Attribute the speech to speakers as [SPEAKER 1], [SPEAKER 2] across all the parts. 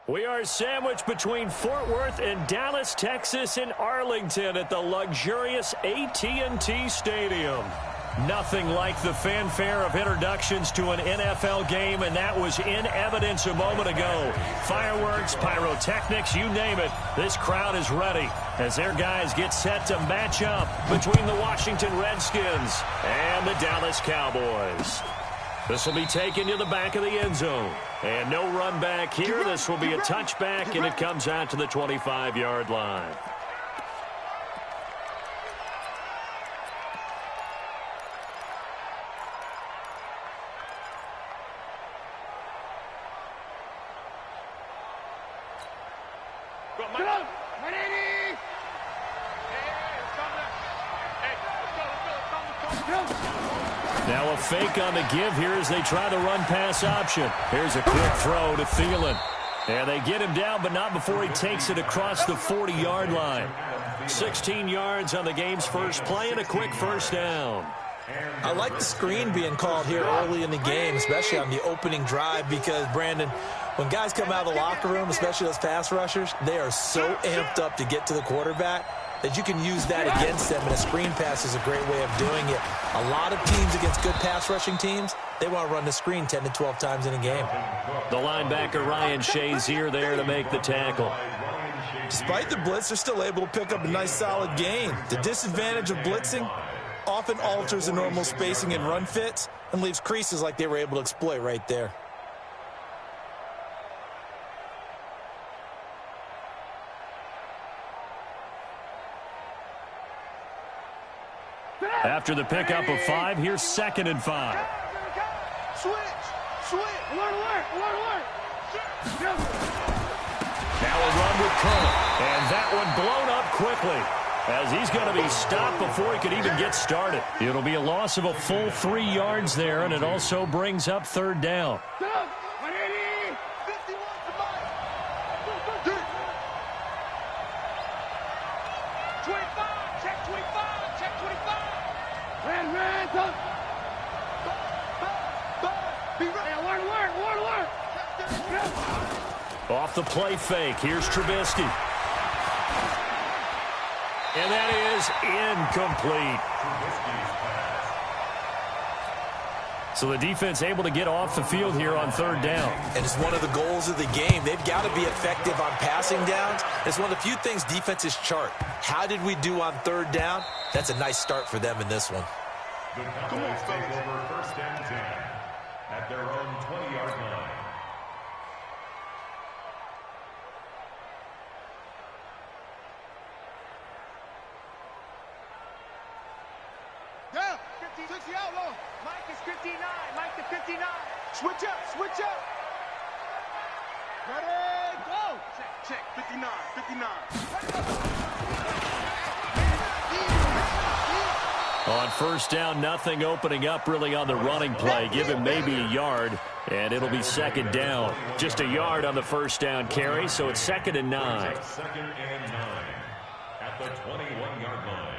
[SPEAKER 1] We are sandwiched between Fort Worth and Dallas, Texas in Arlington at the luxurious AT&T Stadium. Nothing like the fanfare of introductions to an NFL game, and that was in evidence a moment ago. Fireworks, pyrotechnics, you name it. This crowd is ready as their guys get set to match up between the Washington Redskins and the Dallas Cowboys. This will be taken to the back of the end zone. And no run back here. This will be a touchback, and it comes out to the 25-yard line. Now a fake on the give here as they try the run-pass option. Here's a quick throw to Thielen. And they get him down, but not before he takes it across the 40-yard line. 16 yards on the game's first play and a quick first down.
[SPEAKER 2] I like the screen being called here early in the game, especially on the opening drive, because, Brandon, when guys come out of the locker room, especially those pass rushers, they are so amped up to get to the quarterback that you can use that against them, and a screen pass is a great way of doing it. A lot of teams against good pass rushing teams, they want to run the screen 10 to 12 times in a game.
[SPEAKER 1] The linebacker Ryan Shazier there to make the tackle.
[SPEAKER 2] Despite the blitz, they're still able to pick up a nice solid gain. The disadvantage of blitzing often alters the normal spacing and run fits and leaves creases like they were able to exploit right there.
[SPEAKER 1] After the pickup of 5, here's 2nd and 5.
[SPEAKER 3] Switch. Alert.
[SPEAKER 1] Now a run with Curl. And that one blown up quickly as he's going to be stopped before he could even get started. It'll be a loss of a full 3 yards there, and it also brings up 3rd down. Off the play fake, here's Trubisky. And that is incomplete. So the defense able to get off the field here on 3rd down.
[SPEAKER 2] And it's one of the goals of the game. They've got to be effective on passing downs. It's one of the few things defenses chart. How did we do on 3rd down? That's a nice start for them in this one.
[SPEAKER 4] The Cowboys take over 1st and 10 at their own 20-yard line.
[SPEAKER 3] Yeah, 60 out low. Mike is 59. Mike to 59. Switch up. Ready, go. Check. 59.
[SPEAKER 1] On 1st down, nothing opening up really on the running play. Give him maybe a yard, and it'll be 2nd down. Just a yard on the 1st down carry, so it's 2nd and 9.
[SPEAKER 4] 2nd and 9 at the 21-yard line.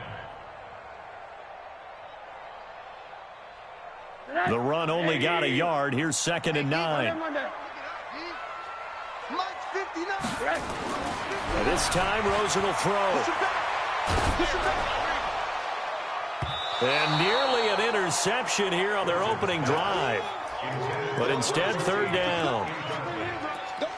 [SPEAKER 1] The run only got a yard. Here's 2nd and 9. And this time, Rosen will throw. And nearly an interception here on their opening drive. But instead, 3rd down.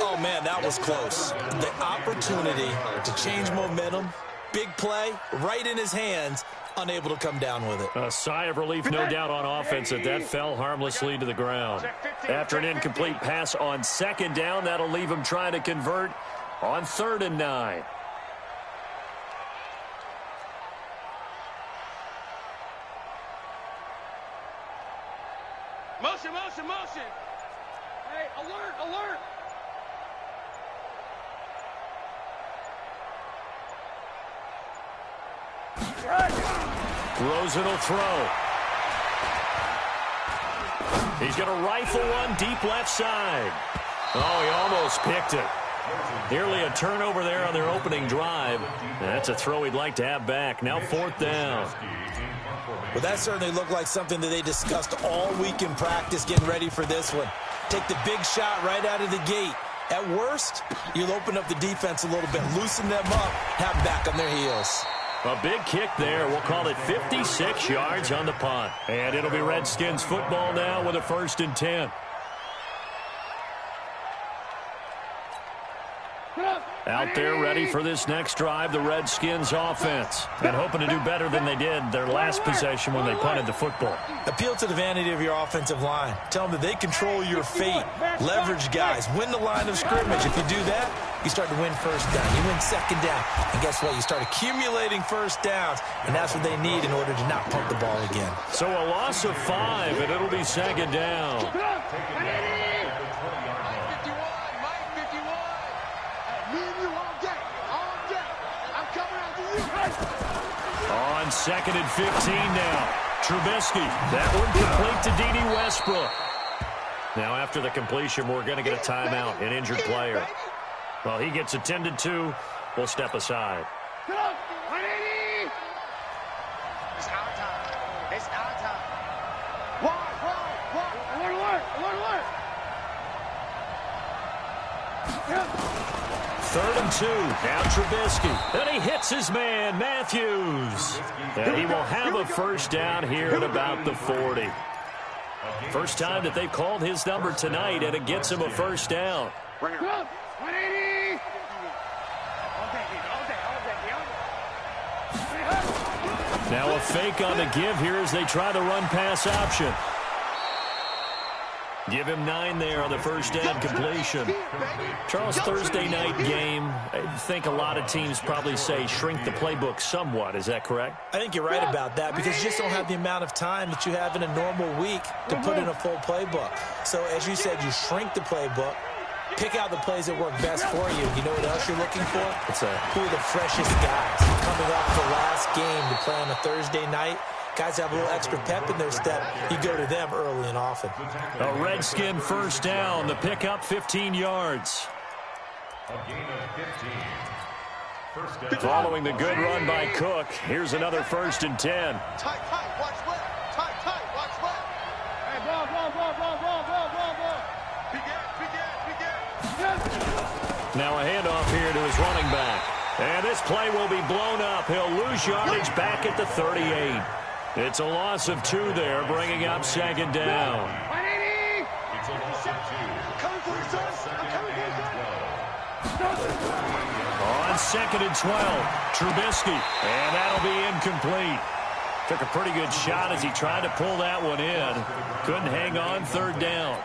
[SPEAKER 2] Oh, man, that was close. The opportunity to change momentum, big play, right in his hands, unable to come down with it.
[SPEAKER 1] A sigh of relief, no doubt, on offense that fell harmlessly to the ground. After an incomplete pass on 2nd down, that'll leave him trying to convert on 3rd and 9.
[SPEAKER 3] Motion. Hey, alert.
[SPEAKER 1] Rosen will throw. He's going to rifle one deep left side. Oh, he almost picked it. Nearly a turnover there on their opening drive. That's a throw he'd like to have back. Now 4th down.
[SPEAKER 2] Well, that certainly looked like something that they discussed all week in practice getting ready for this one. Take the big shot right out of the gate. At worst, you'll open up the defense a little bit, loosen them up, have them back on their heels.
[SPEAKER 1] A big kick there. We'll call it 56 yards on the punt. And it'll be Redskins football now with a 1st and 10. Out there ready for this next drive, the Redskins offense. And hoping to do better than they did their last possession when they punted the football.
[SPEAKER 2] Appeal to the vanity of your offensive line. Tell them that they control your fate. Leverage guys. Win the line of scrimmage. If you do that, you start to win 1st down. You win 2nd down. And guess what? You start accumulating 1st downs. And that's what they need in order to not pump the ball again.
[SPEAKER 1] So a loss of 5, and it'll be 2nd down. On 2nd and 15 now. Trubisky. That one complete to D.D. Westbrook. Now after the completion, we're going to get a timeout, an injured player. Well, he gets attended to. We'll step aside.
[SPEAKER 3] It's our time. It's our time. Wide. Alert.
[SPEAKER 1] 3rd and 2. Now Trubisky. And he hits his man, Matthews. And he will have a 1st down here at about the 40. First time that they've called his number tonight, and it gets him a 1st down. Now a fake on the give here as they try the run-pass option. Give him 9 there on the 1st down completion. Charles, Thursday night game, I think a lot of teams probably say shrink the playbook somewhat. Is that correct?
[SPEAKER 2] I think you're right about that because you just don't have the amount of time that you have in a normal week to put in a full playbook. So as you said, you shrink the playbook, pick out the plays that work best for you. You know what else you're looking for? Who are the freshest guys coming off the last game to play on a Thursday night? Guys have a little extra pep in their step. You go to them early and often.
[SPEAKER 1] A Redskin 1st down. The pickup 15 yards.
[SPEAKER 4] A gain of 15.
[SPEAKER 1] Following the good run by Cook, here's another 1st and 10.
[SPEAKER 3] Tight, watch left. Tight, watch left. Hey, ball. Begin.
[SPEAKER 1] Now a handoff here to his running back. And this play will be blown up. He'll lose yardage back at the 38. It's a loss of 2 there, bringing up 2nd down.
[SPEAKER 4] It's a loss of 2.
[SPEAKER 1] On 2nd and 12, Trubisky, and that'll be incomplete. Took a pretty good shot as he tried to pull that one in. Couldn't hang on 3rd down.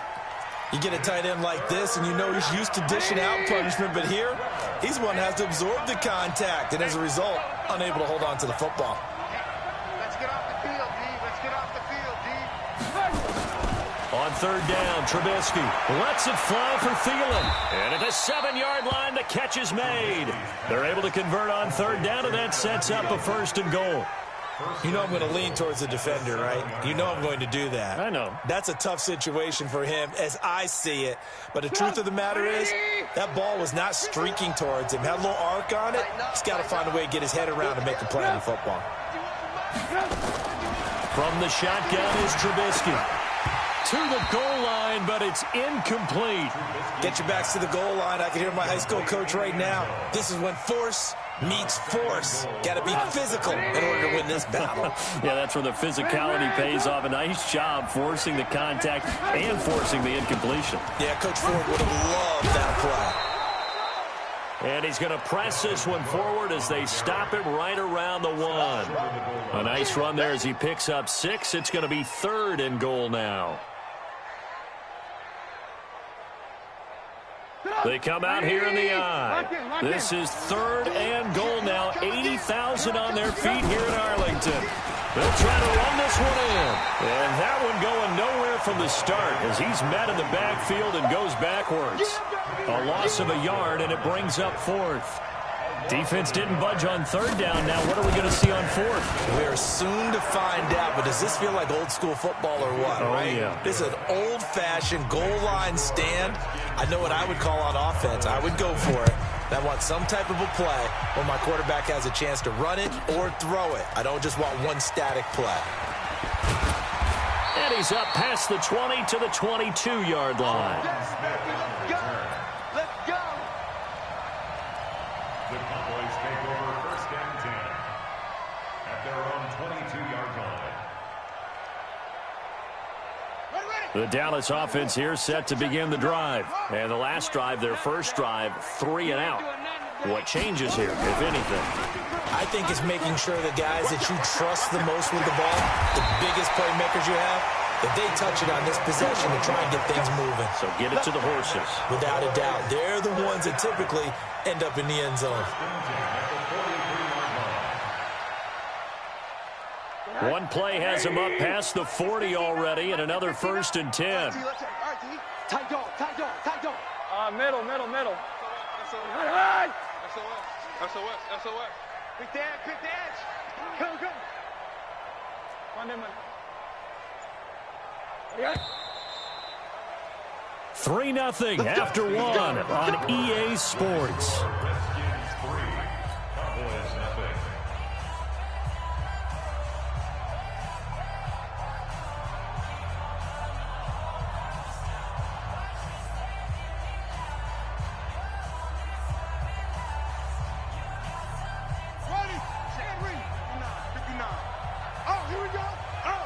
[SPEAKER 2] You get a tight end like this, and you know he's used to dishing out punishment, but here, he's the one that has to absorb the contact, and as a result, unable to hold on to the football.
[SPEAKER 3] Let's get off the field, D.
[SPEAKER 1] On 3rd down, Trubisky lets it fly for Thielen. And at the 7-yard line, the catch is made. They're able to convert on 3rd down, and that sets up a 1st and goal.
[SPEAKER 2] You know I'm going to lean towards the defender, right? You know I'm going to do that.
[SPEAKER 1] I know.
[SPEAKER 2] That's a tough situation for him as I see it. But the truth of the matter is, that ball was not streaking towards him. Had a little arc on it. He's got to find a way to get his head around and make a play on the football.
[SPEAKER 1] From the shotgun is Trubisky. To the goal line, but it's incomplete.
[SPEAKER 2] Get your backs to the goal line. I can hear my high school coach right now. This is when force meets force. Got to be physical in order to win this battle.
[SPEAKER 1] Yeah, that's where the physicality pays off. A nice job forcing the contact and forcing the incompletion.
[SPEAKER 2] Yeah, Coach Ford would have loved that play.
[SPEAKER 1] And he's going to press this one forward as they stop him right around the 1. A nice run there as he picks up 6. It's going to be 3rd and goal now. They come out here in the eye. This is 3rd and goal now. 80,000 on their feet here in Arlington. They'll try to run this one in. And that one going nowhere from the start as he's met in the backfield and goes backwards. A loss of a yard, and it brings up 4th. Defense didn't budge on 3rd down. Now what are we going to see on 4th?
[SPEAKER 2] We are soon to find out, but does this feel like old school football or what?
[SPEAKER 1] Oh,
[SPEAKER 2] right?
[SPEAKER 1] Yeah.
[SPEAKER 2] This is an old-fashioned goal line stand. I know what I would call on offense. I would go for it. I want some type of a play where my quarterback has a chance to run it or throw it. I don't just want one static play.
[SPEAKER 1] And he's up past the 20 to the 22-yard line.
[SPEAKER 4] The Cowboys take over first and 10 at their own 22-yard line.
[SPEAKER 1] The Dallas offense here set to begin the drive. And the last drive, their first drive, 3 and out. What changes here, if anything?
[SPEAKER 2] I think it's making sure the guys that you trust the most with the ball, the biggest playmakers you have, that they touch it on this possession to try and get things moving.
[SPEAKER 1] So get it to the horses.
[SPEAKER 2] Without a doubt. They're the ones that typically end up in the end zone.
[SPEAKER 1] One play has him up past the 40 already, and another first and 10.
[SPEAKER 3] Tight dog.
[SPEAKER 5] Middle. SOS.
[SPEAKER 3] Quick dance. Go.
[SPEAKER 5] Come on,
[SPEAKER 1] 3-0 after 1 on EA Sports.
[SPEAKER 4] Redskins 3, Cowboys nothing.
[SPEAKER 3] Ready. Stand ready. 59. Oh, here we go. Oh.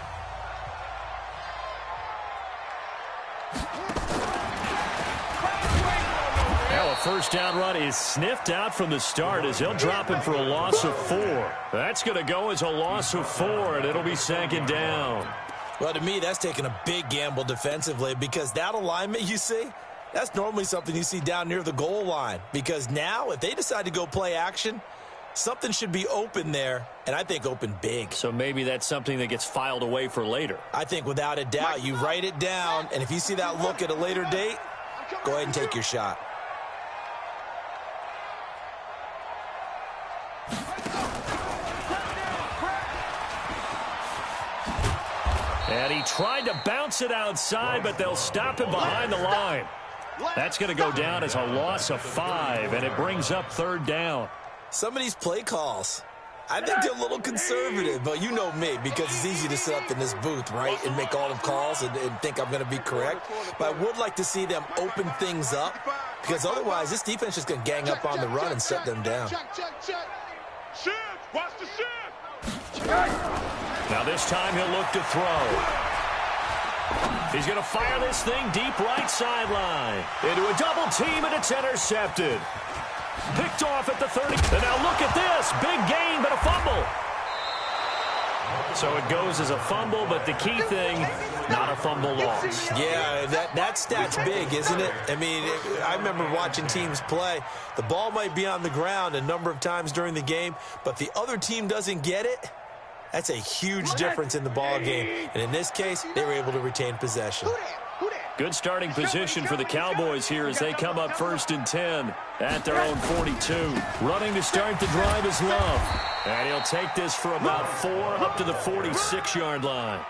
[SPEAKER 1] Now a first down run is sniffed out from the start as they'll drop him for a loss of 4. That's going to go as a loss of 4, and it'll be second down.
[SPEAKER 2] Well, to me, that's taking a big gamble defensively because that alignment you see, that's normally something you see down near the goal line. Because now, if they decide to go play action, something should be open there, and I think open big.
[SPEAKER 1] So maybe that's something that gets filed away for later.
[SPEAKER 2] I think without a doubt, you write it down, and if you see that look at a later date, go ahead and take your shot.
[SPEAKER 1] And he tried to bounce it outside, but they'll stop him behind the line. That's going to go down as a loss of 5, and it brings up third down.
[SPEAKER 2] Some of these play calls, I think they're a little conservative, but you know me, because it's easy to sit up in this booth, right, and make all the calls and think I'm going to be correct. But I would like to see them open things up, because otherwise this defense is going to gang up on the run and shut them down.
[SPEAKER 3] Shift. Watch the shift.
[SPEAKER 1] Now this time he'll look to throw. He's going to fire this thing deep right sideline. Into a double team, and it's intercepted. Picked off at the 30. And now look at this. Big gain, but a fumble. So it goes as a fumble, but the key thing, not a fumble loss.
[SPEAKER 2] Yeah, that stat's big, isn't it? I mean, I remember watching teams play. The ball might be on the ground a number of times during the game, but the other team doesn't get it. That's a huge difference in the ball game. And in this case, they were able to retain possession.
[SPEAKER 1] Good starting position for the Cowboys here as they come up first and 10 at their own 42. Running to start the drive is Love. And he'll take this for about 4 up to the 46-yard line.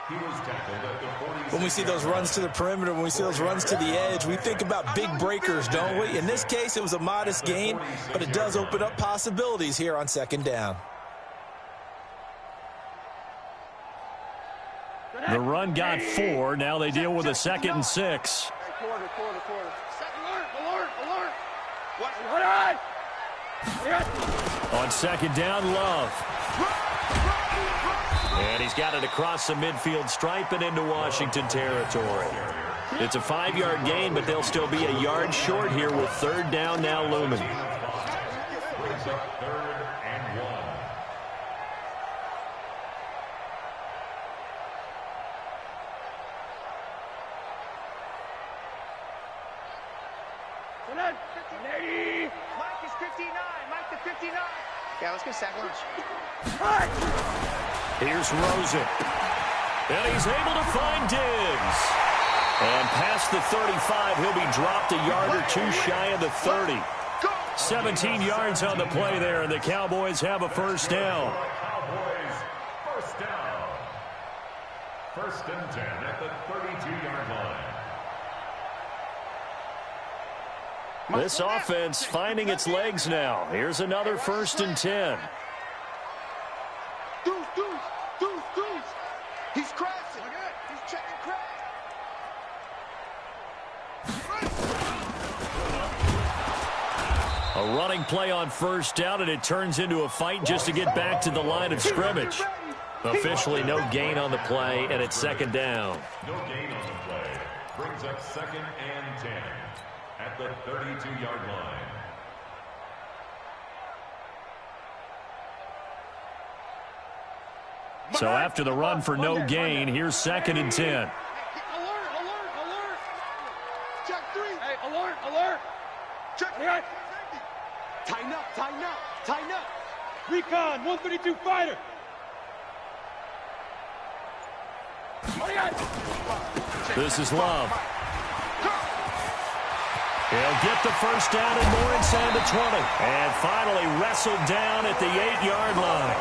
[SPEAKER 2] When we see those runs to the perimeter, when we see those runs to the edge, we think about big breakers, don't we? In this case, it was a modest gain, but it does open up possibilities here on second down.
[SPEAKER 1] The run got 4. Now they deal with a 2nd and 6. On second down, Love. And he's got it across the midfield stripe and into Washington territory. It's a 5-yard gain, but they'll still be a yard short here with third down now looming.
[SPEAKER 3] Mike is 59. Mike to 59. Yeah, let's get sack lunch.
[SPEAKER 1] Here's Rosen. And he's able to find Diggs. And past the 35, he'll be dropped a yard or 2 shy of the 30. 17 yards on the play there, and the Cowboys have a first down.
[SPEAKER 4] Cowboys first down. First and 10 at the 32-yard line.
[SPEAKER 1] This offense finding its legs now. Here's another first and 10.
[SPEAKER 3] Deuce. He's crashing. He's checking crash.
[SPEAKER 1] A running play on first down, and it turns into a fight just to get back to the line of scrimmage. Officially no gain on the play, and it's second down.
[SPEAKER 4] No gain on the play. Brings up 2nd and 10 at the 32-yard line.
[SPEAKER 1] So after the run for no gain, here's 2nd and 10.
[SPEAKER 3] Alert, alert, alert. Check 3. Hey, alert, alert. Check 3. Tighten up, tighten up, tighten up. Recon, 132 fighter.
[SPEAKER 1] This is Love. He'll get the first down and more inside the 20. And finally wrestled down at the 8-yard line.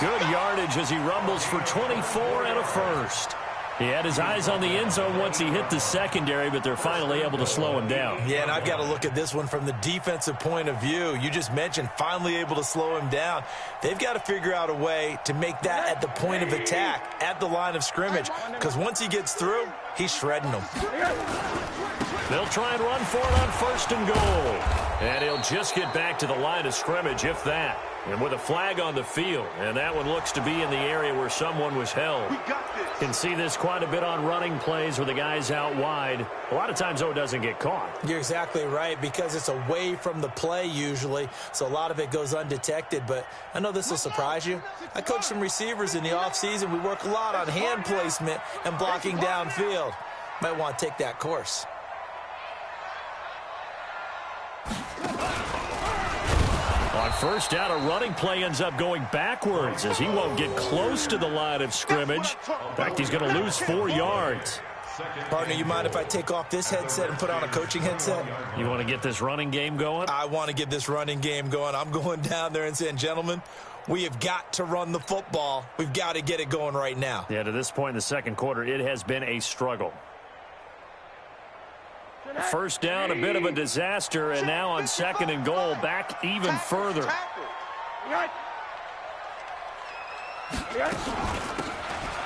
[SPEAKER 1] Good yardage as he rumbles for 24 and a first. He had his eyes on the end zone once he hit the secondary, but they're finally able to slow him down.
[SPEAKER 2] Yeah, and I've got to look at this one from the defensive point of view. You just mentioned finally able to slow him down. They've got to figure out a way to make that at the point of attack, at the line of scrimmage, because once he gets through, he's shredding them.
[SPEAKER 1] They'll try and run for it on 1st and goal. And he'll just get back to the line of scrimmage, if that. And with a flag on the field, and that one looks to be in the area where someone was held. Can see this quite a bit on running plays where the guy's out wide. A lot of times, though, it doesn't get caught.
[SPEAKER 2] You're exactly right, because it's away from the play usually, so a lot of it goes undetected. But I know this will surprise you. I coach some receivers in the offseason. We work a lot on hand placement and blocking downfield. Might want to take that course.
[SPEAKER 1] On first down, a running play ends up going backwards as he won't get close to the line of scrimmage. In fact, he's going to lose 4 yards.
[SPEAKER 2] Partner, you mind if I take off this headset and put on a coaching headset?
[SPEAKER 1] You want to get this running game going?
[SPEAKER 2] I want to get this running game going. I'm going down there and saying, gentlemen, we have got to run the football. We've got to get it going right now.
[SPEAKER 1] Yeah, to this point in the second quarter, it has been a struggle. First down, a bit of a disaster, and now on 2nd and goal, back even further.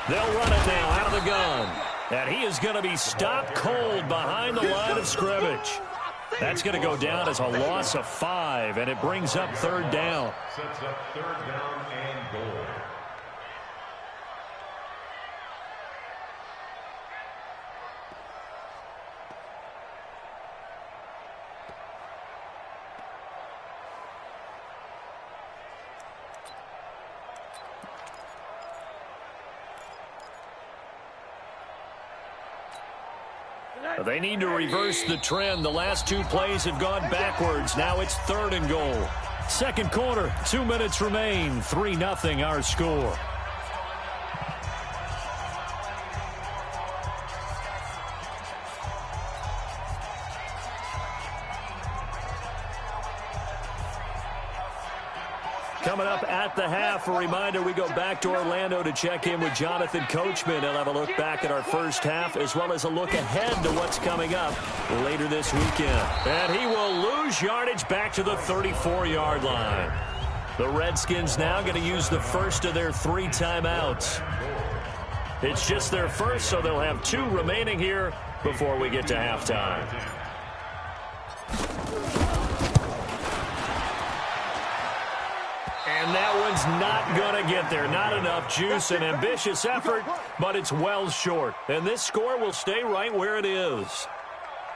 [SPEAKER 1] They'll run it now out of the gun. And he is going to be stopped cold behind the line of scrimmage. That's going to go down as a loss of 5, and it brings up 3rd down.
[SPEAKER 4] Sets up 3rd down and goal.
[SPEAKER 1] They need to reverse the trend. The last 2 plays have gone backwards. Now it's 3rd and goal. Second quarter, 2 minutes remain. 3-0 our score. Coming up at the half, a reminder, we go back to Orlando to check in with Jonathan Coachman. He'll have a look back at our first half as well as a look ahead to what's coming up later this weekend. And he will lose yardage back to the 34-yard line. The Redskins now going to use the first of their 3 timeouts. It's just their first, so they'll have 2 remaining here before we get to halftime. And that one's not going to get there. Not enough juice. An ambitious effort, but it's well short. And this score will stay right where it is.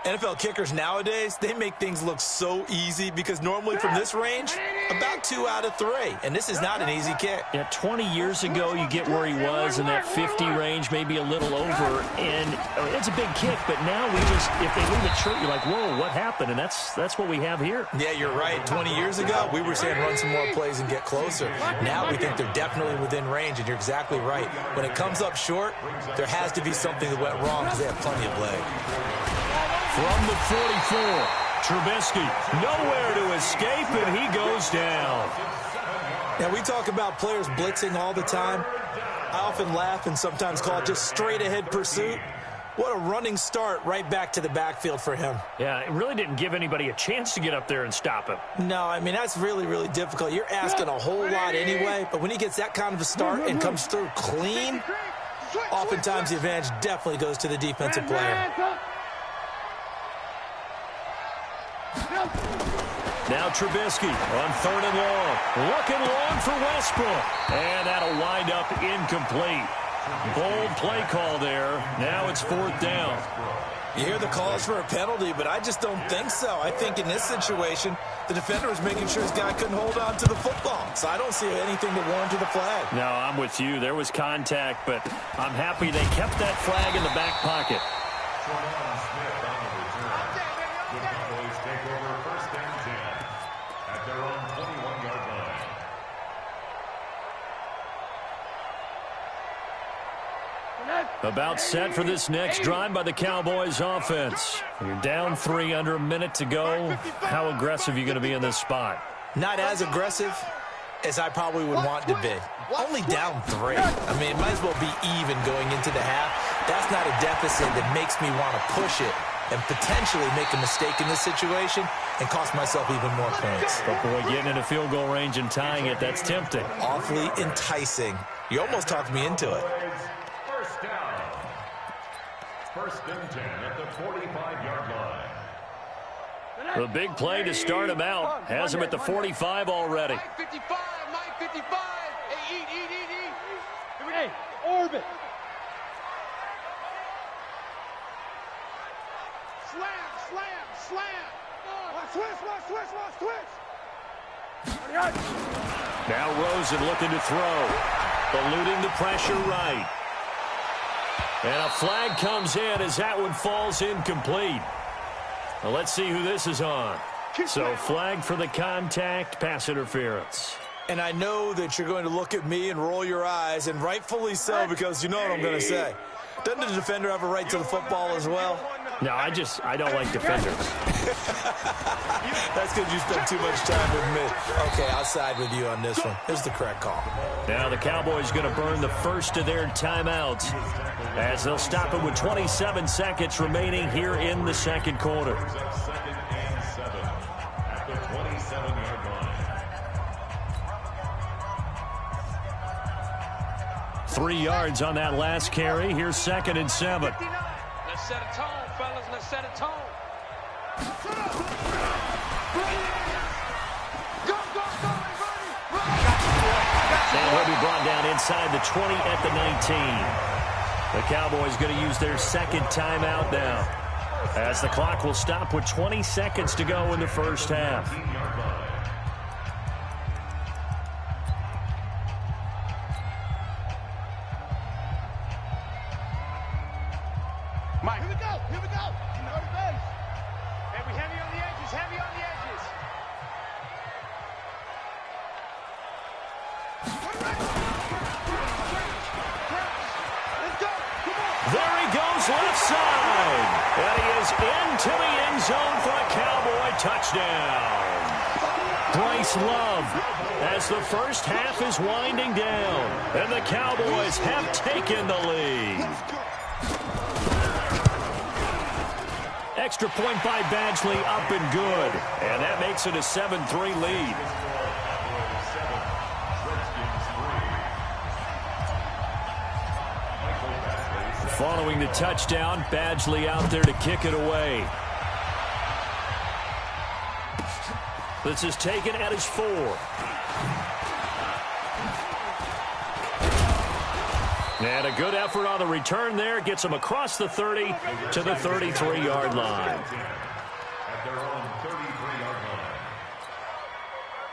[SPEAKER 2] NFL kickers nowadays, they make things look so easy because normally from this range, about 2 out of 3. And this is not an easy kick.
[SPEAKER 1] Yeah, 20 years ago, you get where he was in that 50 range, maybe a little over. And it's a big kick, but now if they leave it short, you're like, whoa, what happened? And that's what we have here.
[SPEAKER 2] Yeah, you're right. 20 years ago, we were saying run some more plays and get closer. Now we think they're definitely within range, and you're exactly right. When it comes up short, there has to be something that went wrong because they have plenty of leg.
[SPEAKER 1] From the 44, Trubisky, nowhere to escape, and he goes down.
[SPEAKER 2] Now, we talk about players blitzing all the time. I often laugh and sometimes call it just straight-ahead pursuit. What a running start right back to the backfield for him.
[SPEAKER 1] Yeah, it really didn't give anybody a chance to get up there and stop him.
[SPEAKER 2] No, I mean, that's really, really difficult. You're asking a whole lot anyway, but when he gets that kind of a start and comes through clean, oftentimes the advantage definitely goes to the defensive player.
[SPEAKER 1] Now Trubisky on 3rd and long. Looking long for Westbrook. And that'll wind up incomplete. Bold play call there. Now it's 4th down.
[SPEAKER 2] You hear the calls for a penalty, but I just don't think so. I think in this situation, the defender was making sure his guy couldn't hold on to the football. So I don't see anything to warrant the flag.
[SPEAKER 1] No, I'm with you. There was contact, but I'm happy they kept that flag in the back pocket. About set for this next drive by the Cowboys offense. You're down 3 under a minute to go. How aggressive are you going to be in this spot?
[SPEAKER 2] Not as aggressive as I probably would want to be. Only down 3. I mean, it might as well be even going into the half. That's not a deficit that makes me want to push it and potentially make a mistake in this situation and cost myself even more points.
[SPEAKER 1] But boy, getting in a field goal range and tying it, that's tempting.
[SPEAKER 2] Awfully enticing. You almost talked me into it.
[SPEAKER 4] First down. 1st and 10 at the 45-yard line.
[SPEAKER 1] The big play to start him out. Has him at the 45 already.
[SPEAKER 3] Mike 55, Mike 55. Hey, eat. Hey, orbit. Slam. Switch.
[SPEAKER 1] Now Rosen looking to throw. Eluding the pressure right. And a flag comes in as that one falls incomplete. Well, let's see who this is on. So flag for the contact, pass interference.
[SPEAKER 2] And I know that you're going to look at me and roll your eyes, and rightfully so, because you know what I'm going to say. Doesn't the defender have a right to the football as well?
[SPEAKER 1] No, I don't like defenders.
[SPEAKER 2] That's because you spent too much time with me. Okay, I'll side with you on this one. Here's the correct call.
[SPEAKER 1] Now the Cowboys going to burn the first of their timeouts as they'll stop it with 27 seconds remaining here in the second quarter.
[SPEAKER 4] 2nd and 7 at the 27-yard line.
[SPEAKER 1] 3 yards on that last carry. Here's 2nd and 7.
[SPEAKER 3] Let's set a tone, fellas. Let's set a tone. Go,
[SPEAKER 1] And he'll be brought down inside the 20 at the 19. The Cowboys going to use their 2nd timeout now, as the clock will stop with 20 seconds to go in the first half.
[SPEAKER 3] Mike, here we go. You know the base. Heavy on the edges.
[SPEAKER 1] There he goes left side. And he is into the end zone for a Cowboy touchdown. Bryce Love as the first half is winding down. And the Cowboys have taken the lead. Extra point by Badgley up and good. And that makes it a 7-3 lead. Following the touchdown, Badgley out there to kick it away. This is taken at his 4. And a good effort on the return there. Gets him across the 30 to the 33-yard line.
[SPEAKER 4] At their own 33-yard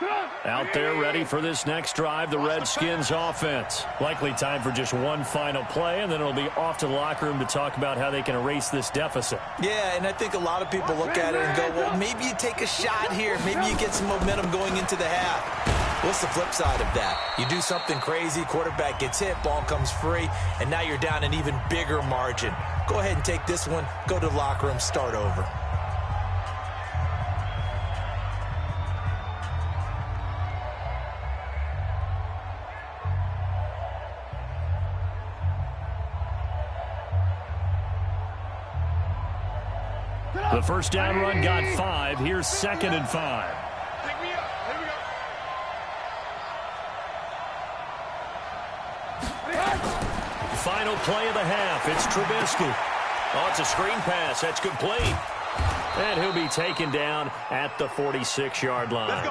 [SPEAKER 4] line.
[SPEAKER 1] Out there ready for this next drive, the Redskins offense. Likely time for just one final play, and then it'll be off to the locker room to talk about how they can erase this deficit.
[SPEAKER 2] Yeah, and I think a lot of people look at it and go, well, maybe you take a shot here. Maybe you get some momentum going into the half. What's the flip side of that? You do something crazy, quarterback gets hit, ball comes free, and now you're down an even bigger margin. Go ahead and take this one, go to the locker room, start over.
[SPEAKER 1] The first down run got 5. Here's 2nd and 5.
[SPEAKER 3] Pick me up. Here we go.
[SPEAKER 1] Final play of the half. It's Trubisky. Oh, it's a screen pass. That's complete. And he'll be taken down at the 46-yard line.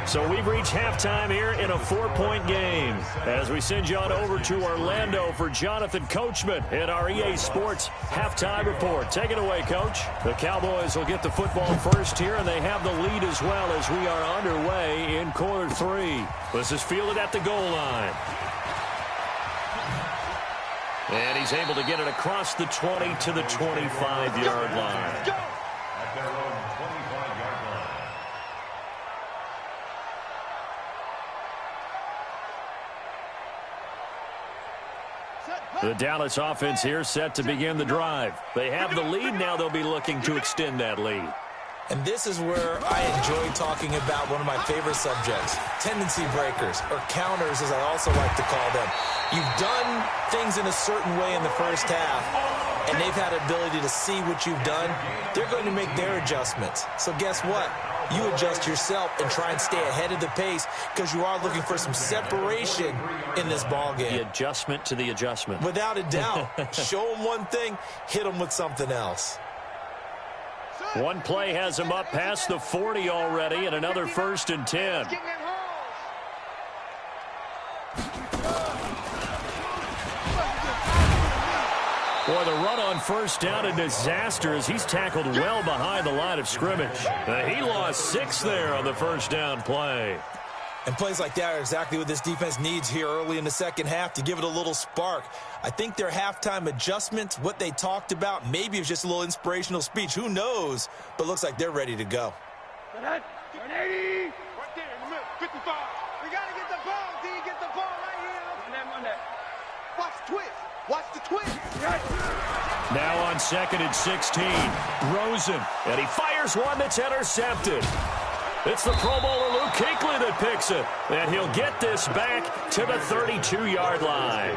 [SPEAKER 1] So we've reached halftime here in a 4-point game. As we send you on over to Orlando for Jonathan Coachman in our EA Sports halftime report. Take it away, Coach. The Cowboys will get the football first here, and they have the lead as well as we are underway in quarter 3. This is fielded at the goal line. And he's able to get it across the 20 to the 25-yard line.
[SPEAKER 4] At their own 25-yard line.
[SPEAKER 1] The Dallas offense here set to begin the drive. They have the lead. Now they'll be looking to extend that lead.
[SPEAKER 2] And this is where I enjoy talking about one of my favorite subjects, tendency breakers, or counters as I also like to call them. You've done things in a certain way in the first half, and they've had the ability to see what you've done. They're going to make their adjustments. So guess what? You adjust yourself and try and stay ahead of the pace because you are looking for some separation in this ball game.
[SPEAKER 1] The adjustment to the adjustment.
[SPEAKER 2] Without a doubt. Show them one thing, hit them with something else.
[SPEAKER 1] One play has him up past the 40 already, and another 1st and 10. Boy, the run on first down, a disaster as he's tackled well behind the line of scrimmage. He lost 6 there on the first down play.
[SPEAKER 2] And plays like that are exactly what this defense needs here early in the second half to give it a little spark. I think their halftime adjustments, what they talked about, maybe it was just a little inspirational speech. Who knows? But looks like they're ready to go.
[SPEAKER 3] 180. Right there in the middle. 55. We got to get the ball, D. Get the ball right here. Monday. Watch the twist. Watch the twist.
[SPEAKER 1] Now on 2nd and 16. Rosen. And he fires one that's intercepted. It's the Pro Bowler Luke Kuechly that picks it. And he'll get this back to the 32-yard line.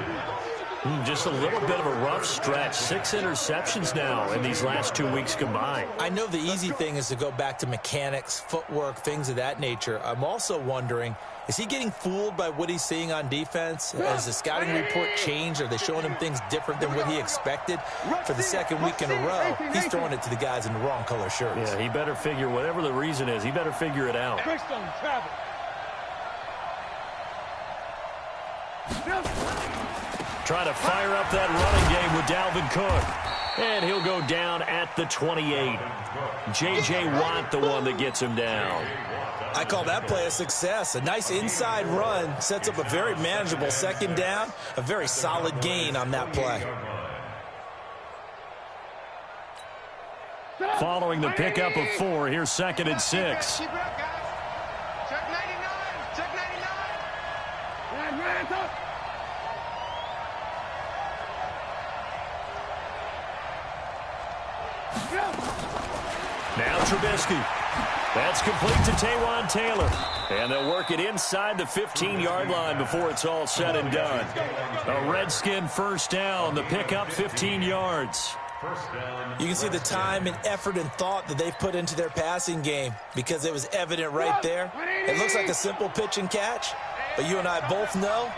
[SPEAKER 1] Just a little bit of a rough stretch. 6 interceptions now in these last 2 weeks combined.
[SPEAKER 2] I know the easy thing is to go back to mechanics, footwork, things of that nature. I'm also wondering, is he getting fooled by what he's seeing on defense? Has the scouting report changed? Are they showing him things different than what he expected? For the second week in a row, he's throwing it to the guys in the wrong color shirts.
[SPEAKER 1] Yeah, he better figure, whatever the reason is, he better figure it out. Trying to fire up that running game with Dalvin Cook. And he'll go down at the 28. J.J. Watt, the one that gets him down.
[SPEAKER 2] I call that play a success. A nice inside run sets up a very manageable second down. A very solid gain on that play.
[SPEAKER 1] Following the pickup of 4, here's 2nd and 6.
[SPEAKER 3] Keep it up, guys. Check 99. Check 99.
[SPEAKER 1] Now Trubisky. That's complete to Taywan Taylor. And they'll work it inside the 15-yard line before it's all said and done. A Redskin first down. The pickup 15 yards.
[SPEAKER 2] You can see the time and effort and thought that they've put into their passing game because it was evident right there. It looks like a simple pitch and catch, but you and I both know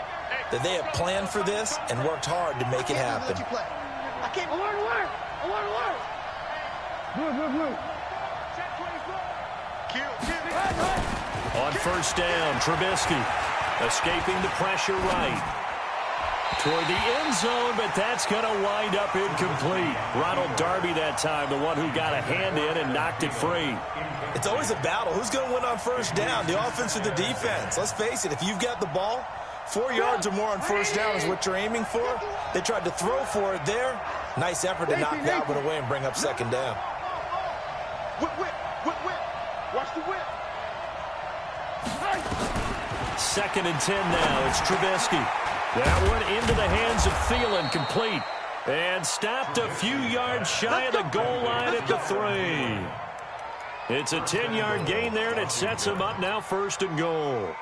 [SPEAKER 2] that they have planned for this and worked hard to make it happen.
[SPEAKER 3] I can't alert. Blue.
[SPEAKER 1] On first down, Trubisky escaping the pressure right. Toward the end zone, but that's going to wind up incomplete. Ronald Darby that time, the one who got a hand in and knocked it free.
[SPEAKER 2] It's always a battle. Who's going to win on first down, the offense or the defense? Let's face it, if you've got the ball, 4 yards or more on first down is what you're aiming for. They tried to throw for it there. Nice effort to knock that one away and bring up second down.
[SPEAKER 3] Whip. Watch the whip.
[SPEAKER 1] 2nd and 10 now. It's Trubisky. That one into the hands of Thielen, complete. And stopped a few yards shy of the goal line at the 3. It's a 10-yard gain there, and it sets him up now 1st and goal.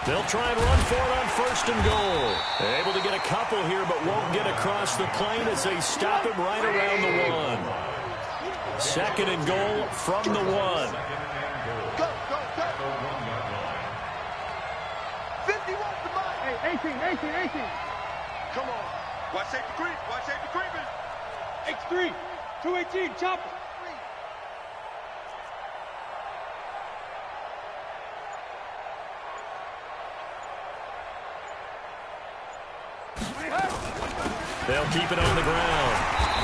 [SPEAKER 1] They'll try and run for it on 1st and goal. They're able to get a couple here, but won't get across the plane as they stop him right around the 1. 2nd and goal from the 1.
[SPEAKER 3] Go. 51 to mine. Hey, 18. Come on. Watch safety creep. Watch safety creeping. X3. 218. Chopper.
[SPEAKER 1] They'll keep it on the ground.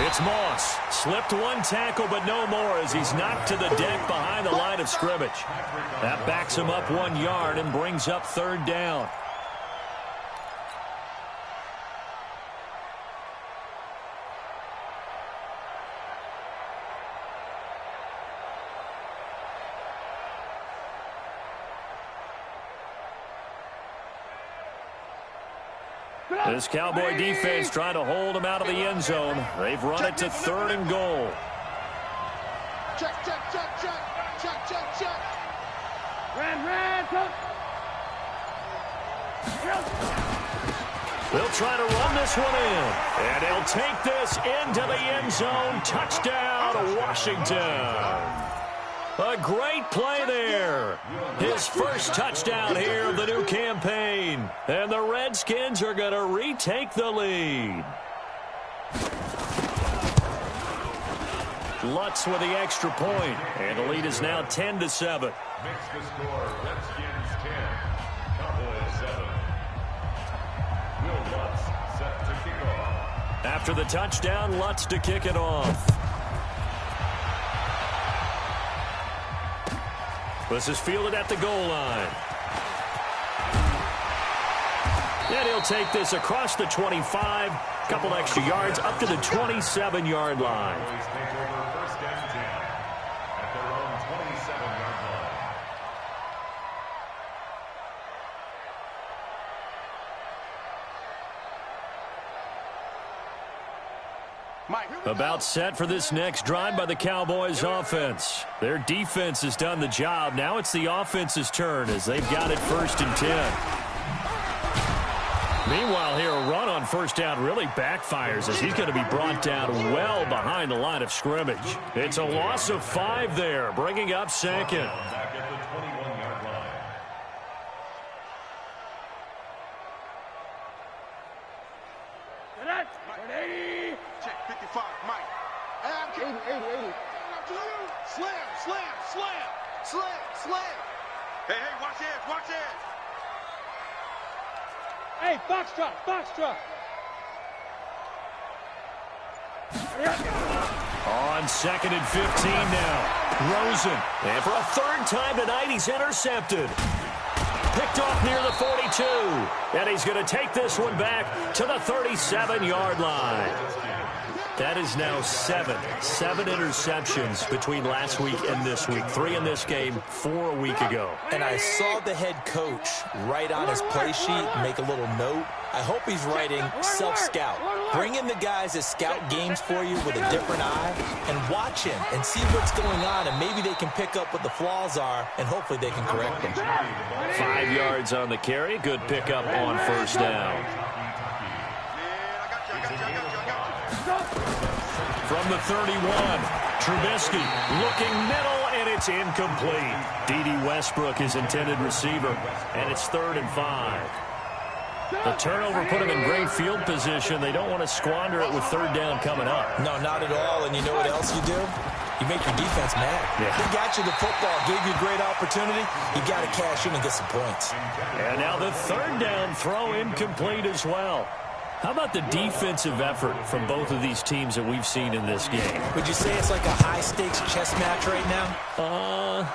[SPEAKER 1] It's Moss. Slipped one tackle, but no more as he's knocked to the deck behind the line of scrimmage. That backs him up 1 yard and brings up third down. This Cowboy defense trying to hold him out of the end zone. They've run it to 3rd and goal.
[SPEAKER 3] Check, check, check, check. Check, check, check.
[SPEAKER 5] Ran, come.
[SPEAKER 1] They'll try to run this one in. And he'll take this into the end zone. Touchdown, Washington. A great play there. His first touchdown here of the new campaign. And the Redskins are going to retake the lead. Lutz with the extra point. And the lead is now 10-7.
[SPEAKER 4] Makes the score Redskins 10, Cowboys 7. Will Lutz set to kick off.
[SPEAKER 1] After the touchdown, Lutz to kick it off. This is fielded at the goal line. And he'll take this across the 25. Couple extra yards up to the 27-yard line.
[SPEAKER 4] Cowboys take over first and 10 at their own 27-yard line.
[SPEAKER 1] About set for this next drive by the Cowboys offense. Their defense has done the job. Now it's the offense's turn as they've got it 1st and 10. Meanwhile here, a run on first down really backfires as he's going to be brought down well behind the line of scrimmage. It's a loss of 5 there, bringing up 2nd.
[SPEAKER 4] Back at the 21-yard line.
[SPEAKER 3] Check 55, Mike. Hey, I'm 80. Slam, slam, slam, slam, slam. Hey, watch edge, watch edge.
[SPEAKER 5] Hey, box truck.
[SPEAKER 1] On 2nd and 15 now. Rosen. And for a 3rd time tonight, he's intercepted. Picked off near the 42. And he's going to take this one back to the 37-yard line. That is now 7 interceptions between last week and this week. 3 in this game, 4 a week ago.
[SPEAKER 2] And I saw the head coach write on his play sheet, make a little note. I hope he's writing self-scout. Bring in the guys that scout games for you with a different eye and watch him and see what's going on, and maybe they can pick up what the flaws are, and hopefully they can correct them.
[SPEAKER 1] 5 yards on the carry. Good pickup on first down. From the 31, Trubisky looking middle, and it's incomplete. D.D. Westbrook, his intended receiver, and it's 3rd and 5. The turnover put them in great field position. They don't want to squander it with 3rd down coming up.
[SPEAKER 2] No, not at all, and you know what else you do? You make your defense mad.
[SPEAKER 1] Yeah.
[SPEAKER 2] They got you the football, gave you a great opportunity. You got to cash in and get some points.
[SPEAKER 1] And now the 3rd down throw incomplete as well. How about the defensive effort from both of these teams that we've seen in this game?
[SPEAKER 2] Would you say it's like a high-stakes chess match right now?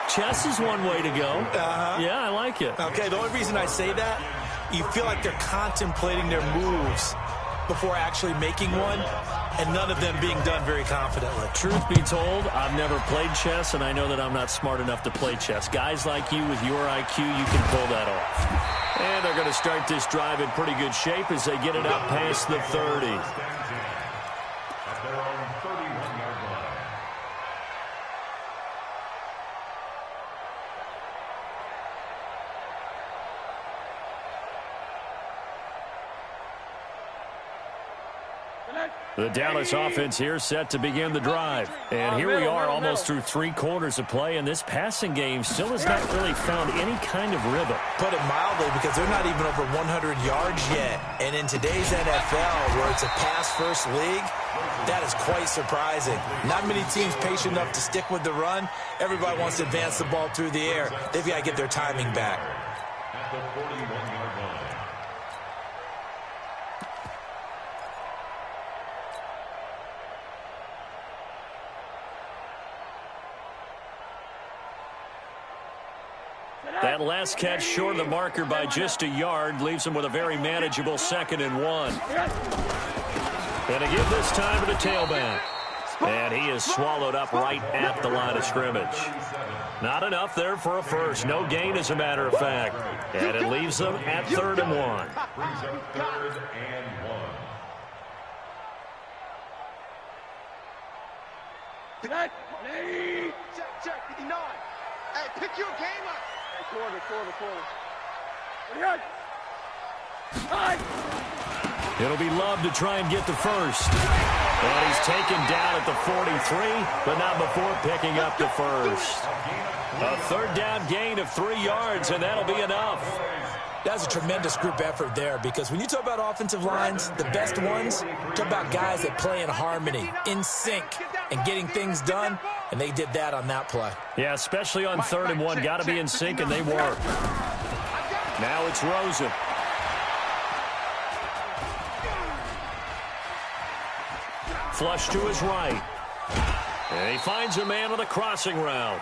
[SPEAKER 1] Chess is one way to go. Yeah, I like it.
[SPEAKER 2] Okay, the only reason I say that, you feel like they're contemplating their moves before actually making one, and none of them being done very confidently.
[SPEAKER 1] Truth be told, I've never played chess, and I know that I'm not smart enough to play chess. Guys like you with your IQ, you can pull that off. And they're going to start this drive in pretty good shape as they get it up past the 30.
[SPEAKER 4] At their own 31-yard line.
[SPEAKER 1] The Dallas offense here set to begin the drive. And here we are almost through 3 quarters of play, and this passing game still has not really found any kind of rhythm.
[SPEAKER 2] Put it mildly, because they're not even over 100 yards yet. And in today's NFL, where it's a pass-first league, that is quite surprising. Not many teams patient enough to stick with the run. Everybody wants to advance the ball through the air. They've got to get their timing back.
[SPEAKER 4] At the 41-yard line.
[SPEAKER 1] That last catch short of the marker by just a yard leaves him with a very manageable 2nd and 1. And to give this time to the tailback. And he is swallowed up right at the line of scrimmage. Not enough there for a first. No gain, as a matter of fact. And it leaves them at 3rd and 1.
[SPEAKER 4] Brings up 3rd and 1.
[SPEAKER 3] Check, 59. Hey, pick your game up. Quarter.
[SPEAKER 1] It'll be Love to try and get the first. And he's taken down at the 43, but not before picking up the first. A 3rd down gain of 3 yards, and that'll be enough.
[SPEAKER 2] That's a tremendous group effort there, because when you talk about offensive lines, the best ones, talk about guys that play in harmony, in sync, and getting things done, and they did that on that play.
[SPEAKER 1] Yeah, especially on 3rd and 1. Got to be in sync, and they were. Now it's Rosen. Flush to his right. And he finds a man on the crossing route.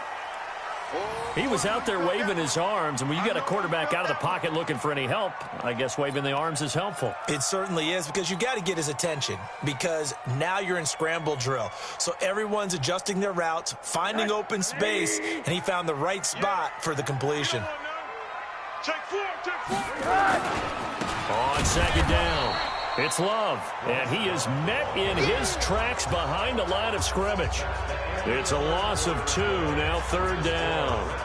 [SPEAKER 1] He was out there waving his arms, and when you got a quarterback out of the pocket looking for any help, I guess waving the arms is helpful.
[SPEAKER 2] It certainly is, because you got to get his attention, because now you're in scramble drill. So everyone's adjusting their routes, finding open space, and he found the right spot for the completion.
[SPEAKER 3] Check 4.
[SPEAKER 1] On 2nd down, it's Love, and he is met in his tracks behind the line of scrimmage. It's a loss of 2, now 3rd down.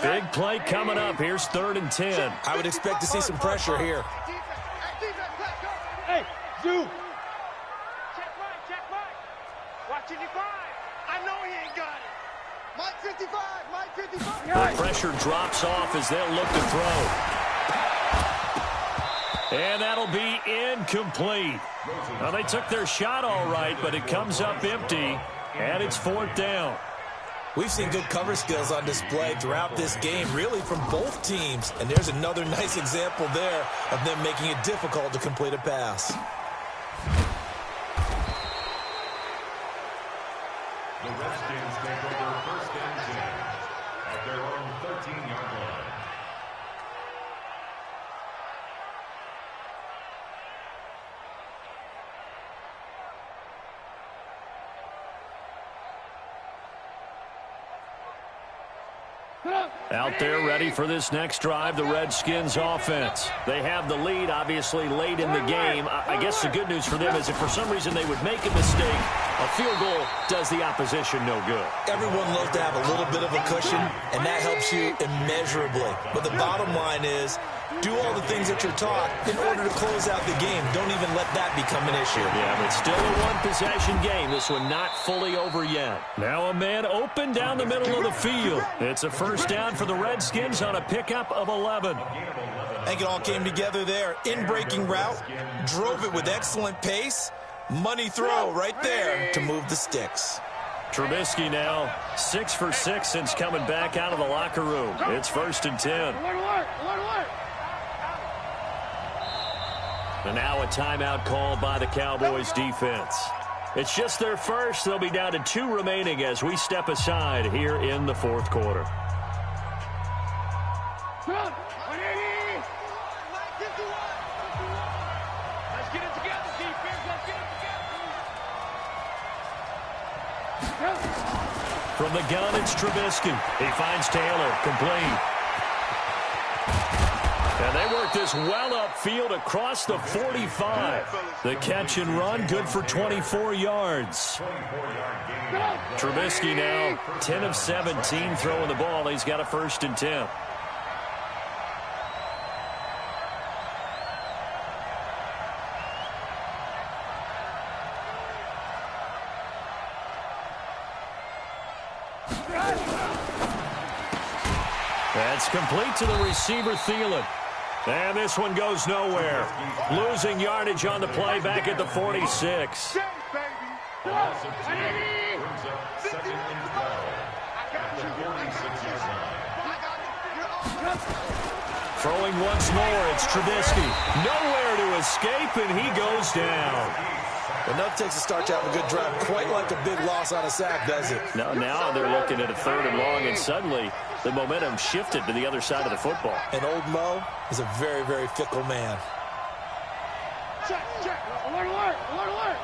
[SPEAKER 1] Big play coming up. Here's 3rd and 10.
[SPEAKER 2] I would expect to see some pressure here.
[SPEAKER 5] Hey, Zoo.
[SPEAKER 3] Check right. Watch 55. I know he ain't got it. Mike 55.
[SPEAKER 1] The pressure drops off as they'll look to throw. And that'll be incomplete. Well, they took their shot all right, but it comes up empty, and it's 4th down.
[SPEAKER 2] We've seen good cover skills on display throughout this game, really from both teams. And there's another nice example there of them making it difficult to complete a pass.
[SPEAKER 4] The Redskins take over 1st and 10 at their own 13-yard line.
[SPEAKER 1] Out there ready for this next drive, the Redskins offense. They have the lead, obviously, late in the game. I guess the good news for them is if for some reason they would make a mistake, a field goal does the opposition no good.
[SPEAKER 2] Everyone loves to have a little bit of a cushion, and that helps you immeasurably. But the bottom line is, do all the things that you're taught in order to close out the game. Don't even let that become an issue.
[SPEAKER 1] Yeah, but still a one-possession game. This one not fully over yet. Now a man open down the middle of the field. It's a 1st down for the Redskins on a pickup of 11.
[SPEAKER 2] I think it all came together there. In-breaking route, drove it with excellent pace. Money throw right there to move the sticks.
[SPEAKER 1] Trubisky now 6 for 6 since coming back out of the locker room. It's 1st and 10.
[SPEAKER 5] Alert.
[SPEAKER 1] And now a timeout called by the Cowboys defense. It's just their first. They'll be down to 2 remaining as we step aside here in the 4th quarter.
[SPEAKER 5] Let's get it together, defense. Let's get it together.
[SPEAKER 1] From the gun, it's Trubisky. He finds Taylor, complete. And they work get this well upfield across the 45. The catch and run, good for 24 yards. Trubisky now 10 of 17 throwing the ball. He's got a 1st and 10. That's complete to the receiver, Thielen. And this one goes nowhere. Losing yardage on the play back at the 46. Throwing once more, it's Trubisky. Nowhere to escape, and he goes down.
[SPEAKER 2] Enough takes a start to have a good drive. Quite like a big loss on a sack, does it?
[SPEAKER 1] No, now they're looking at a 3rd and long, and suddenly the momentum shifted to the other side of the football.
[SPEAKER 2] And old Mo is a very, very fickle man.
[SPEAKER 5] Check, check. Alert, alert, alert, alert.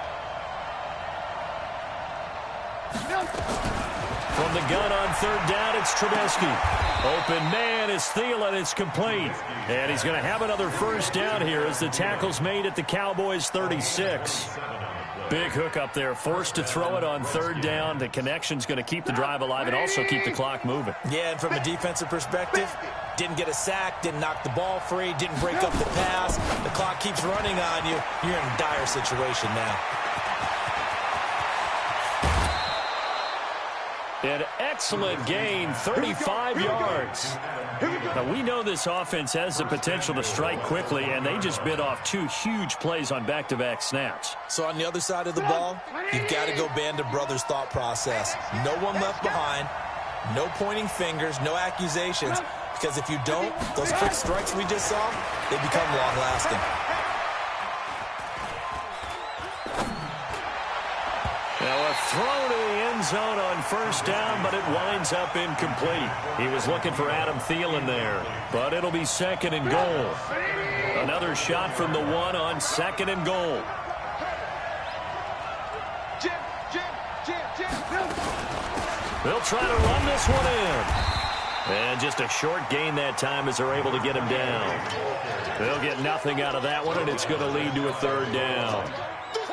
[SPEAKER 1] From the gun on 3rd down, it's Trubisky. Open man is Thielen. It's complete. And he's going to have another 1st down here as the tackle's made at the Cowboys' 36. Big hook up there, forced to throw it on 3rd down. The connection's going to keep the drive alive and also keep the clock moving.
[SPEAKER 2] Yeah, and from a defensive perspective, didn't get a sack, didn't knock the ball free, didn't break up the pass. The clock keeps running on you. You're in a dire situation now.
[SPEAKER 1] An excellent gain, 35 yards. Now, we know this offense has the potential to strike quickly, and they just bit off 2 huge plays on back-to-back snaps.
[SPEAKER 2] So on the other side of the ball, you've got to go Band of Brothers thought process. No one left behind, no pointing fingers, no accusations, because if you don't, those quick strikes we just saw, they become long-lasting.
[SPEAKER 1] Now a throw to the end zone on 1st down, but it winds up incomplete. He was looking for Adam Thielen there, but it'll be 2nd and goal. Another shot from the 1 on 2nd and goal. They'll try to run this one in. And just a short gain that time as they're able to get him down. They'll get nothing out of that one, and it's going to lead to a 3rd down.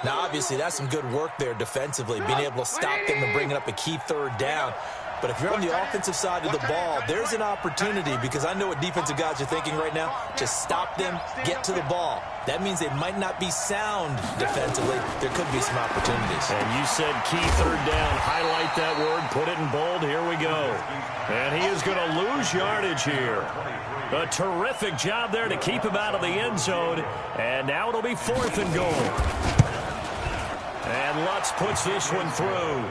[SPEAKER 2] Now, obviously, that's some good work there defensively, being able to stop them and bringing up a key 3rd down. But if you're on the offensive side of the ball, there's an opportunity, because I know what defensive guys are thinking right now. Just stop them, get to the ball. That means they might not be sound defensively. There could be some opportunities.
[SPEAKER 1] And you said key 3rd down. Highlight that word, put it in bold. Here we go. And he is going to lose yardage here. A terrific job there to keep him out of the end zone. And now it'll be 4th and goal. And Lutz puts this one through.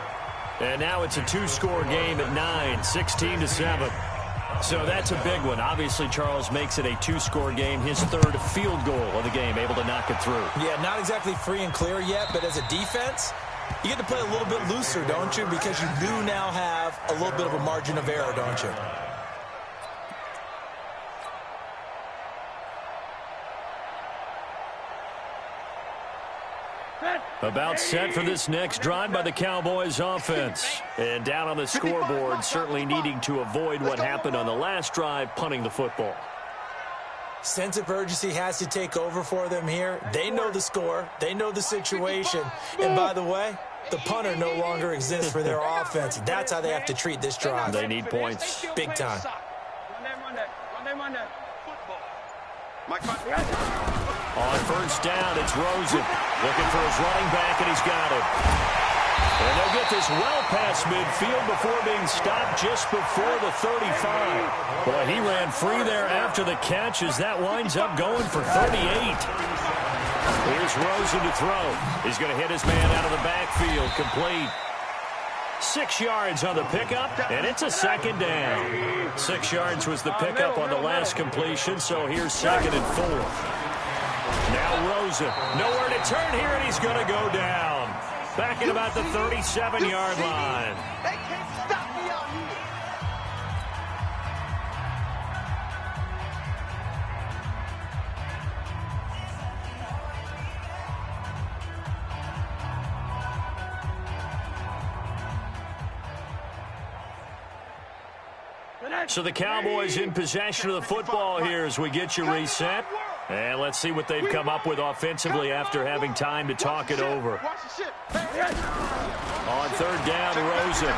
[SPEAKER 1] And now it's a 2-score game at 9, 16-7. So that's a big one. Obviously, Charles makes it a 2-score game. His 3rd field goal of the game, able to knock it through.
[SPEAKER 2] Yeah, not exactly free and clear yet, but as a defense, you get to play a little bit looser, don't you? Because you do now have a little bit of a margin of error, don't you?
[SPEAKER 1] About set for this next drive by the Cowboys offense. And down on the scoreboard, certainly needing to avoid what happened on the last drive, punting the football.
[SPEAKER 2] Sense of urgency has to take over for them here. They know the score. They know the situation. And by the way, the punter no longer exists for their offense. That's how they have to treat this drive.
[SPEAKER 1] They need points.
[SPEAKER 2] Big time.
[SPEAKER 1] On 1st down, it's Rosen looking for his running back, and he's got it. And they'll get this well past midfield before being stopped just before the 35. Boy, he ran free there after the catch as that winds up going for 38. Here's Rosen to throw. He's going to hit his man out of the backfield, complete. 6 yards on the pickup, and it's a 2nd down. 6 yards was the pickup on the last completion, so here's 2nd and 4. Now Rosen, nowhere to turn here, and he's going to go down. Back at about the 37-yard line.
[SPEAKER 3] They can't stop me out here.
[SPEAKER 1] So the Cowboys in possession of the football here as we get you reset. And let's see what they've come up with offensively after having time to talk it over. On third down, Rosen.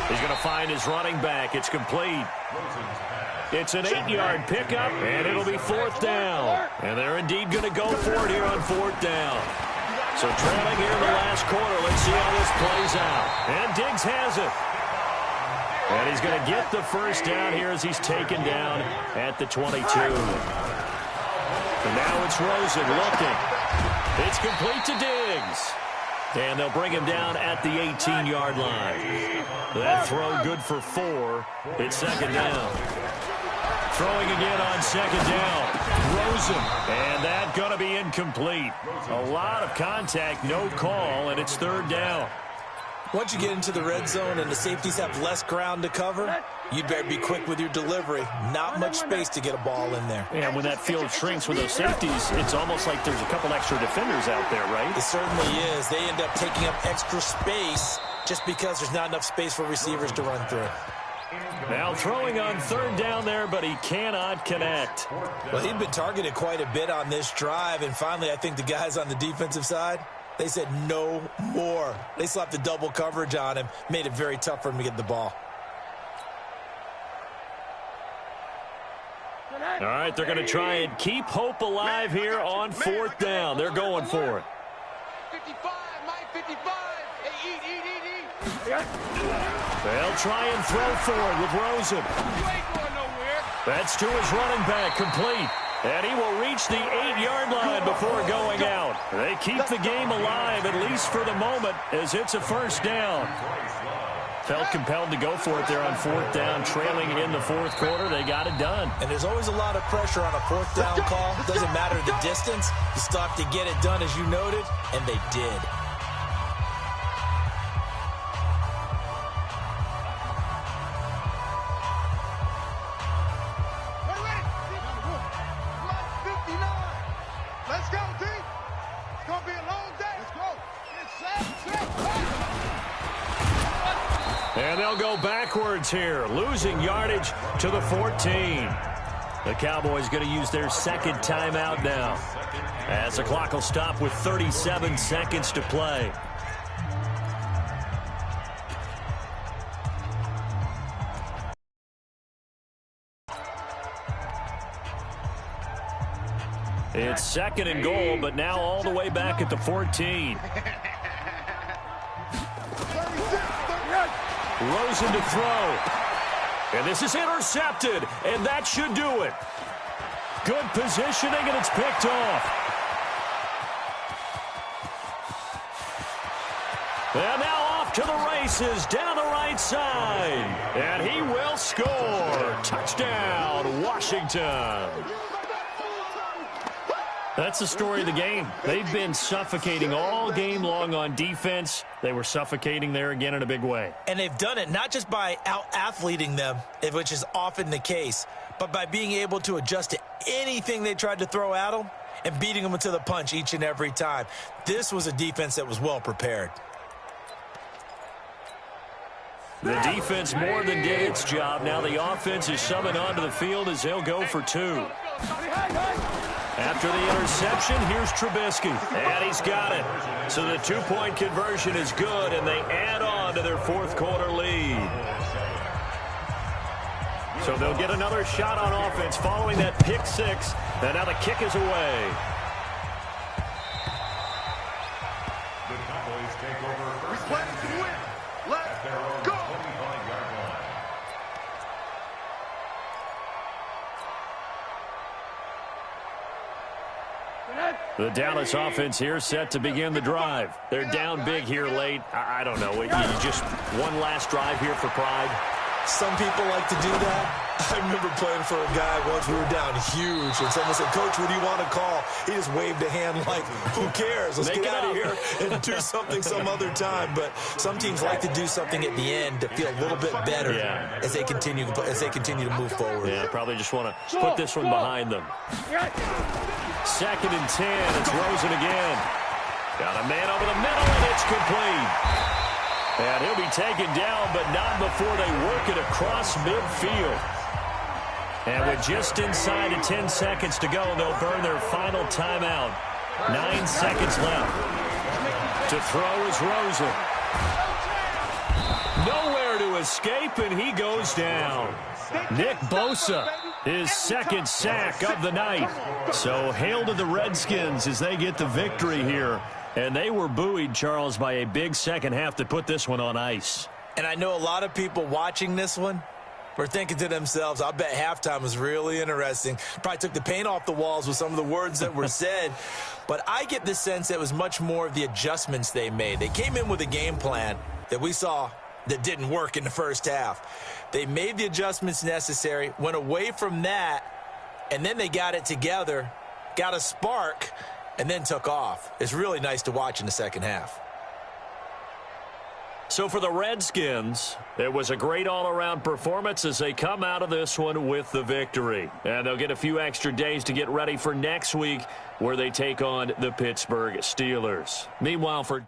[SPEAKER 1] He's going to find his running back. It's complete. It's an 8-yard pickup, and it'll be fourth down. And they're indeed going to go for it here on fourth down. So trailing here in the last quarter. Let's see how this plays out. And Diggs has it. And he's going to get the first down here as he's taken down at the 22. And now it's Rosen looking. It's complete to Diggs. And they'll bring him down at the 18-yard line. That throw good for 4. It's second down. Throwing again on second down. Rosen. And that going to be incomplete. A lot of contact, no call, and it's third down.
[SPEAKER 2] Once you get into the red zone and the safeties have less ground to cover, you better be quick with your delivery. Not much space to get a ball in there.
[SPEAKER 1] And when that field shrinks with those safeties, it's almost like there's a couple extra defenders out there, right?
[SPEAKER 2] It certainly is. They end up taking up extra space just because there's not enough space for receivers to run through.
[SPEAKER 1] Now throwing on third down there, but he cannot connect.
[SPEAKER 2] Well, he'd been targeted quite a bit on this drive, and finally I think the guys on the defensive side, they said no more. They slapped the double coverage on him, made it very tough for him to get the ball.
[SPEAKER 1] All right, they're going to try and keep hope alive here on fourth down. They're going for it.
[SPEAKER 3] 55, Mike 55. Hey, eat.
[SPEAKER 1] They'll try and throw for it with Rosen.
[SPEAKER 3] You ain't going nowhere.
[SPEAKER 1] That's to his running back, complete. And he will reach the 8-yard line before going out. They keep the game alive, at least for the moment, as it's a first down. Felt compelled to go for it there on fourth down, trailing in the fourth quarter. They got it done.
[SPEAKER 2] And there's always a lot of pressure on a fourth down call. Doesn't matter the distance. You still have to get it done, as you noted, and they did.
[SPEAKER 1] And they'll go backwards here, losing yardage to the 14. The Cowboys going to use their second timeout now, as the clock will stop with 37 seconds to play. It's second and goal, but now all the way back at the 14. Rosen to throw. And this is intercepted, and that should do it. Good positioning, and it's picked off. And now off to the races, down the right side. And he will score. Touchdown, Washington. That's the story of the game. They've been suffocating all game long on defense. They were suffocating there again in a big way.
[SPEAKER 2] And they've done it not just by out-athleting them, which is often the case, but by being able to adjust to anything they tried to throw at them and beating them to the punch each and every time. This was a defense that was well prepared.
[SPEAKER 1] The defense more than did its job. Now the offense is summoned onto the field as they'll go for 2. After the interception, here's Trubisky. And he's got it. So the 2-point conversion is good, and they add on to their fourth quarter lead. So they'll get another shot on offense following that pick 6. And now the kick is away.
[SPEAKER 4] The Cowboys take over first and 10 at their own 25-yard line.
[SPEAKER 1] The Dallas offense here set to begin the drive. They're down big here late. I don't know. You just one last drive here for pride.
[SPEAKER 2] Some people like to do that. I remember playing for a guy once. We were down huge, and someone said, "Coach, what do you want to call?" He just waved a hand like, "Who cares? Let's get out of here and do something some other time." But some teams like to do something at the end to feel a little bit better as they continue to move forward.
[SPEAKER 1] Yeah, probably just want to put this one behind them. Second and 10. It's Rosen again. Got a man over the middle, and it's complete. And he'll be taken down, but not before they work it across midfield. And with just inside of 10 seconds to go, they'll burn their final timeout. 9 seconds left. To throw is Rosen. Nowhere to escape, and he goes down. Nick Bosa, his second sack of the night. So hail to the Redskins as they get the victory here. And they were buoyed, Charles, by a big second half to put this one on ice.
[SPEAKER 2] And I know a lot of people watching this one were thinking to themselves, I bet halftime was really interesting. Probably took the paint off the walls with some of the words that were said. But I get the sense that it was much more of the adjustments they made. They came in with a game plan that we saw that didn't work in the first half. They made the adjustments necessary, went away from that, and then they got it together, got a spark, and then took off. It's really nice to watch in the second half.
[SPEAKER 1] So for the Redskins, it was a great all-around performance as they come out of this one with the victory. And they'll get a few extra days to get ready for next week where they take on the Pittsburgh Steelers. Meanwhile, for